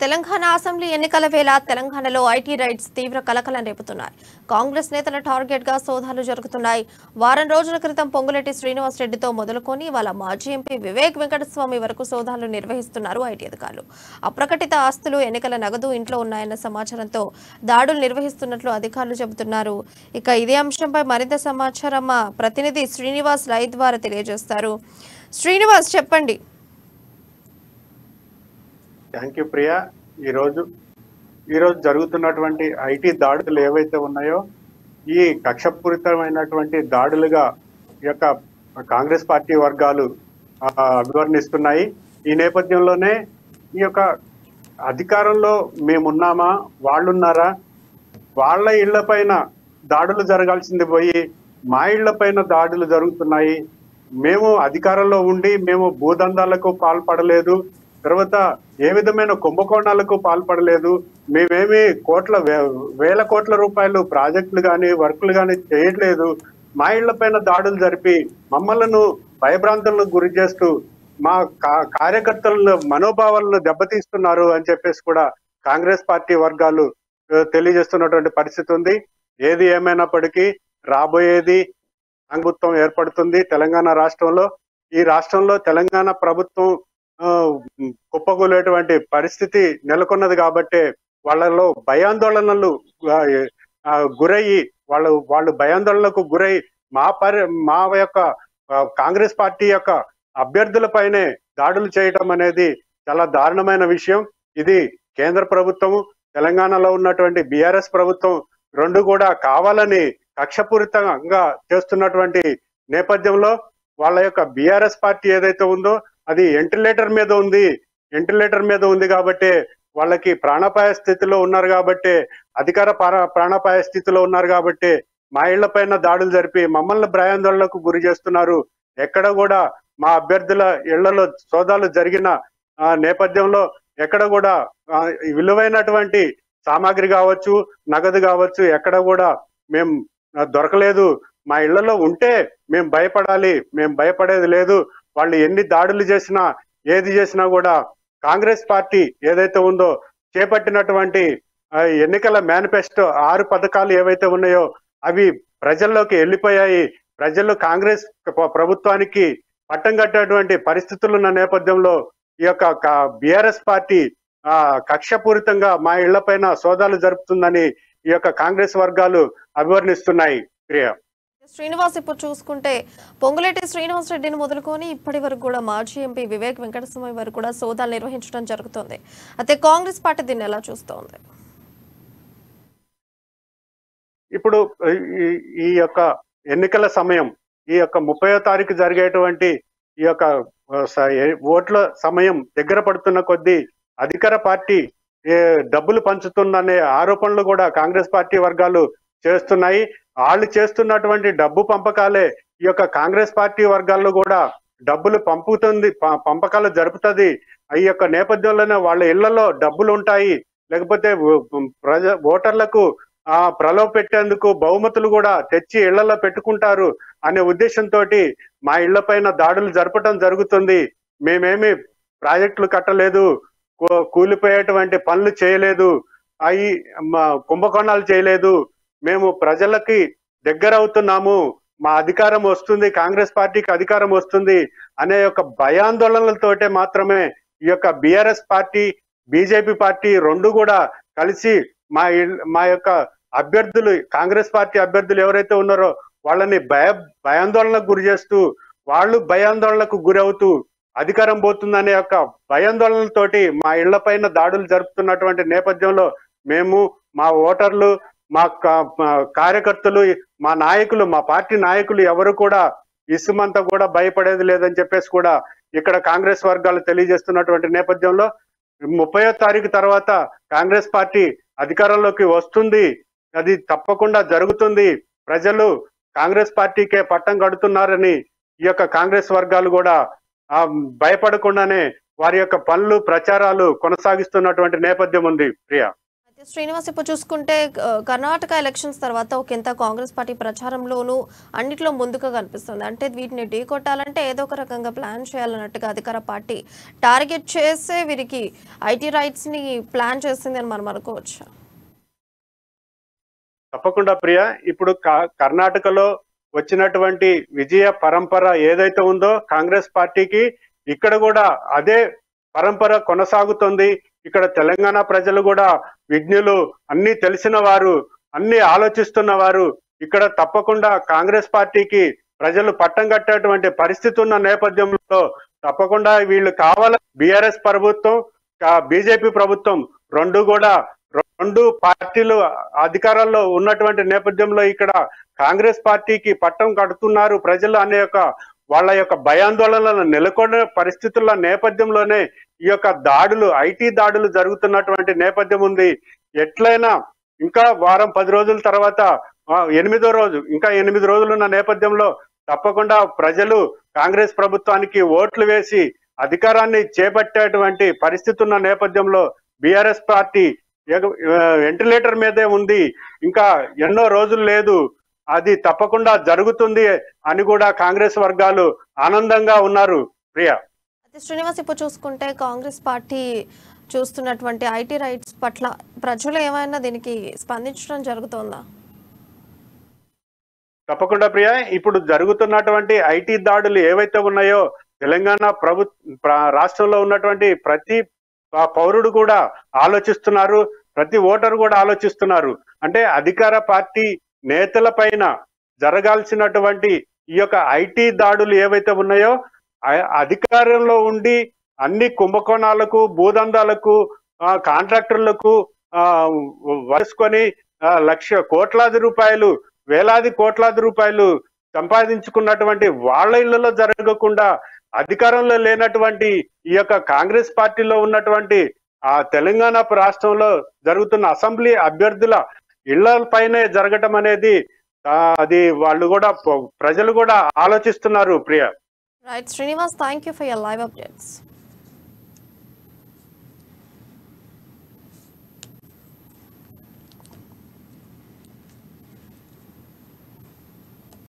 Telangana assembly ఎన్నికల వేళ తెలంగాణలో ఐటీ రైట్స్ తీవ్ర కలకలం రేపుతున్నాయి. కాంగ్రెస్ నేతల టార్గెట్ గా సోదాలు జరుగుతున్నాయి. వారం రోజుల క్రితం పొంగులేటి శ్రీనివాస్ రెడ్డితో మొదలుకొని వాళ్ళ మాజీ ఎంపీ వివేక్ వెంకటస్వామి వరకు సోదాలు నిర్వహిస్తున్నారు ఐటీ అధికారులు. అప్రకటిత ఆస్తులు, ఎన్నికల నగదు ఇంట్లో ఉన్నాయన్న సమాచారంతో దాడులు నిర్వహిస్తున్నట్లు అధికారులు చెబుతున్నారు. ఇక ఇదే అంశంపై మరింత సమాచారం మా ప్రతినిధి శ్రీనివాస్ లైవ్ ద్వారా తెలియజేస్తారు. శ్రీనివాస్, చెప్పండి. Thank you Priya. ఈరోజు జరుగుతున్నటువంటి ఐటీ దాడులు ఏవైతే ఉన్నాయో ఈ కక్షపూరితమైనటువంటి దాడులుగా ఈ యొక్క కాంగ్రెస్ పార్టీ వర్గాలు అభివర్ణిస్తున్నాయి. ఈ నేపథ్యంలోనే ఈ యొక్క అధికారంలో మేమున్నామా, వాళ్ళున్నారా, వాళ్ళ ఇళ్ల పైన దాడులు జరగాల్సింది పోయి మా ఇళ్ల పైన దాడులు జరుగుతున్నాయి. మేము అధికారంలో ఉండి మేము భూదందాలకు పాల్పడలేదు, తర్వాత ఏ విధమైన కుంభకోణాలకు పాల్పడలేదు, మేమేమి వేల కోట్ల రూపాయలు ప్రాజెక్టులు కానీ వర్కులు కానీ చేయట్లేదు. మా ఇళ్ల పైన దాడులు జరిపి మమ్మల్ని భయభ్రాంతులను గురి చేస్తూ మా కార్యకర్తల మనోభావాలను దెబ్బతీస్తున్నారు అని చెప్పేసి కూడా కాంగ్రెస్ పార్టీ వర్గాలు తెలియజేస్తున్నటువంటి పరిస్థితి ఉంది. ఏది ఏమైనప్పటికీ రాబోయేది ప్రభుత్వం ఏర్పడుతుంది తెలంగాణ రాష్ట్రంలో. ఈ రాష్ట్రంలో తెలంగాణ ప్రభుత్వం కుప్పకూలేటువంటి పరిస్థితి నెలకొన్నది కాబట్టి వాళ్ళలో భయాందోళనలు గురయ్యి వాళ్ళు భయాందోళనకు గురై మా యొక్క కాంగ్రెస్ పార్టీ యొక్క అభ్యర్థులపైనే దాడులు చేయడం అనేది చాలా దారుణమైన విషయం. ఇది కేంద్ర ప్రభుత్వం, తెలంగాణలో ఉన్నటువంటి బీఆర్ఎస్ ప్రభుత్వం రెండు కూడా కావాలని కక్షపూరితంగా చేస్తున్నటువంటి నేపథ్యంలో వాళ్ళ యొక్క బీఆర్ఎస్ పార్టీ ఏదైతే ఉందో అది వెంటిలేటర్ మీద ఉంది కాబట్టి వాళ్ళకి ప్రాణాపాయ స్థితిలో ఉన్నారు కాబట్టి, అధికార ప్రాణాపాయ స్థితిలో ఉన్నారు కాబట్టి మా ఇళ్ల పైన దాడులు జరిపి మమ్మల్ని భయాందోళనకు గురి చేస్తున్నారు. ఎక్కడ కూడా మా అభ్యర్థుల ఇళ్లలో సోదాలు జరిగిన నేపథ్యంలో ఎక్కడ కూడా విలువైనటువంటి సామాగ్రి కావచ్చు, నగదు కావచ్చు, ఎక్కడ కూడా మేము దొరకలేదు. మా ఇళ్లలో ఉంటే మేము భయపడాలి, మేము భయపడేది లేదు. వాళ్ళు ఎన్ని దాడులు చేసినా ఏది చేసినా కూడా కాంగ్రెస్ పార్టీ ఏదైతే ఉందో చేపట్టినటువంటి ఎన్నికల మేనిఫెస్టో 6 పథకాలు ఏవైతే ఉన్నాయో అవి ప్రజల్లోకి వెళ్ళిపోయాయి. ప్రజలు కాంగ్రెస్ ప్రభుత్వానికి పట్టం కట్టేటువంటి పరిస్థితులు ఉన్న నేపథ్యంలో ఈ యొక్క బీఆర్ఎస్ పార్టీ కక్షపూరితంగా మా ఇళ్ల పైన సోదాలు జరుపుతుందని ఈ యొక్క కాంగ్రెస్ వర్గాలు అభివర్ణిస్తున్నాయి. ప్రియ శ్రీనివాస్, ఇప్పుడు చూసుకుంటే పొంగులేటి శ్రీనివాస్ రెడ్డిని మొదలుకొని ఇప్పటి వరకు కూడా మాజీ ఎంపీ వివేక్ వెంకటస్వామి వరకు కూడా సోదాలు నిర్వహించడం జరుగుతుంది. అయితే కాంగ్రెస్ పార్టీ దీన్ని ఎలా చూస్తోంది? ఇప్పుడు ఈ యొక్క ఎన్నికల సమయం, ఈ యొక్క 30వ తారీఖు జరిగేటువంటి ఈ యొక్క ఓట్ల సమయం దగ్గర పడుతున్న కొద్దీ అధికార పార్టీ డబ్బులు పంచుతుందనే ఆరోపణలు కూడా కాంగ్రెస్ పార్టీ వర్గాలు చేస్తున్నాయి. వాళ్ళు చేస్తున్నటువంటి డబ్బు పంపకాలే ఈ యొక్క కాంగ్రెస్ పార్టీ వర్గాల్లో కూడా డబ్బులు పంపకాలు జరుపుతుంది. ఈ యొక్క నేపథ్యంలోనే వాళ్ళ ఇళ్లలో డబ్బులు ఉంటాయి, లేకపోతే ఓటర్లకు ప్రలోభ పెట్టేందుకు బహుమతులు కూడా తెచ్చి ఇళ్లలో పెట్టుకుంటారు అనే ఉద్దేశంతో మా ఇళ్ల పైన దాడులు జరపడం జరుగుతుంది. మేమేమి ప్రాజెక్టులు కట్టలేదు, కూలిపోయేటువంటి పనులు చేయలేదు, అవి కుంభకోణాలు చేయలేదు, మేము ప్రజలకి దగ్గర అవుతున్నాము, మా అధికారం వస్తుంది, కాంగ్రెస్ పార్టీకి అధికారం వస్తుంది అనే యొక్క భయాందోళనలతోటే మాత్రమే ఈ యొక్క బీఆర్ఎస్ పార్టీ, బీజేపీ పార్టీ రెండు కూడా కలిసి మా యొక్క అభ్యర్థులు, కాంగ్రెస్ పార్టీ అభ్యర్థులు ఎవరైతే ఉన్నారో వాళ్ళని భయాందోళనకు గురి చేస్తూ, వాళ్ళు భయాందోళనకు గురవుతూ అధికారం పోతుందనే యొక్క భయాందోళనలతోటి మా ఇళ్ల పైన దాడులు జరుపుతున్నటువంటి నేపథ్యంలో మేము, మా ఓటర్లు, మా కార్యకర్తలు, మా నాయకులు, మా పార్టీ నాయకులు ఎవరు కూడా ఇసుమంతా కూడా భయపడేది లేదని చెప్పేసి కూడా ఇక్కడ కాంగ్రెస్ వర్గాలు తెలియజేస్తున్నటువంటి నేపథ్యంలో 30వ తారీఖు తర్వాత కాంగ్రెస్ పార్టీ అధికారంలోకి వస్తుంది. అది తప్పకుండా జరుగుతుంది. ప్రజలు కాంగ్రెస్ పార్టీకే పట్టం కడుతున్నారని ఈ యొక్క కాంగ్రెస్ వర్గాలు కూడా భయపడకుండానే వారి యొక్క పనులు, ప్రచారాలు కొనసాగిస్తున్నటువంటి నేపథ్యం ఉంది. ప్రియా. శ్రీనివాస్, ఇప్పుడు చూసుకుంటే కర్ణాటక ఎలక్షన్స్ తర్వాత ఒకంత కాంగ్రెస్ పార్టీ ప్రచారంలోనూ అన్నిట్లో ముందుగా కనిపిస్తుంది. అంటే వీటిని ఢీకొట్టాలంటే ఏదో ఒక రకంగా ప్లాన్ చేయాలన్నట్టుగా అధికార పార్టీ టార్గెట్ చేసే వీరికి ఐటీ రైట్స్ ని ప్లాన్ చేసింది అని మనం అనుకోవచ్చు. తప్పకుండా ప్రియ, ఇప్పుడు కర్ణాటకలో వచ్చినటువంటి విజయ పరంపర ఏదైతే ఉందో కాంగ్రెస్ పార్టీకి ఇక్కడ కూడా అదే పరంపర కొనసాగుతుంది. ఇక్కడ తెలంగాణ ప్రజలు కూడా విజ్ఞులు, అన్ని తెలిసిన వారు, అన్ని ఆలోచిస్తున్న వారు. ఇక్కడ తప్పకుండా కాంగ్రెస్ పార్టీకి ప్రజలు పట్టం కట్టేటువంటి పరిస్థితి ఉన్న నేపథ్యంలో తప్పకుండా వీళ్ళు కావాల బీఆర్ఎస్ ప్రభుత్వం, బీజేపీ ప్రభుత్వం రెండు పార్టీలు అధికారంలో ఉన్నటువంటి నేపథ్యంలో ఇక్కడ కాంగ్రెస్ పార్టీకి పట్టం కడుతున్నారు ప్రజలు అనే వాళ్ళ యొక్క భయాందోళనలను నెలకొనే పరిస్థితుల నేపథ్యంలోనే ఈ యొక్క దాడులు, ఐటీ దాడులు జరుగుతున్నటువంటి నేపథ్యం ఉంది. ఎట్లయినా ఇంకా వారం 10 రోజుల తర్వాత 8వ రోజు, ఇంకా 8 రోజులున్న నేపథ్యంలో తప్పకుండా ప్రజలు కాంగ్రెస్ ప్రభుత్వానికి ఓట్లు వేసి అధికారాన్ని చేపట్టేటువంటి పరిస్థితి ఉన్న నేపథ్యంలో బీఆర్ఎస్ పార్టీ వెంటిలేటర్ మీదే ఉంది. ఇంకా ఎన్నో రోజులు లేదు, అది తప్పకుండా జరుగుతుంది అని కూడా కాంగ్రెస్ వర్గాలు ఆనందంగా ఉన్నారు. ప్రియా, శ్రీనివాస్, ఇప్పుడు చూసుకుంటే కాంగ్రెస్ పార్టీ చూస్తున్నటువంటి ఐటీ రైట్స్ పట్ల ప్రజలు ఏమైనా దీనికి స్పందించడం జరుగుతుందా? తప్పకుండా ప్రియా, ఇప్పుడు జరుగుతున్నటువంటి ఐటీ దాడులు ఏవైతే ఉన్నాయో తెలంగాణ రాష్ట్రంలో ఉన్నటువంటి ప్రతి పౌరుడు కూడా ఆలోచిస్తున్నారు, ప్రతి ఓటరు కూడా ఆలోచిస్తున్నారు. అంటే అధికార పార్టీ నేతల పైన జరగాల్సినటువంటి ఈ యొక్క ఐటీ దాడులు ఏవైతే ఉన్నాయో అధికారంలో ఉండి అన్ని కుంభకోణాలకు, భూదందాలకు, కాంట్రాక్టర్లకు వరుసుకొని కోట్లాది రూపాయలు, వేలాది కోట్లాది రూపాయలు సంపాదించుకున్నటువంటి వాళ్ళ ఇళ్లలో జరగకుండా అధికారంలో లేనటువంటి ఈ యొక్క కాంగ్రెస్ పార్టీలో ఉన్నటువంటి తెలంగాణ రాష్ట్రంలో జరుగుతున్న అసెంబ్లీ అభ్యర్థుల ఇళ్లపైనే జరగటం అనేది అది వాళ్ళు కూడా ప్రజలు కూడా ఆలోచిస్తున్నారు. Priya, right Srinivas, thank you for your live updates.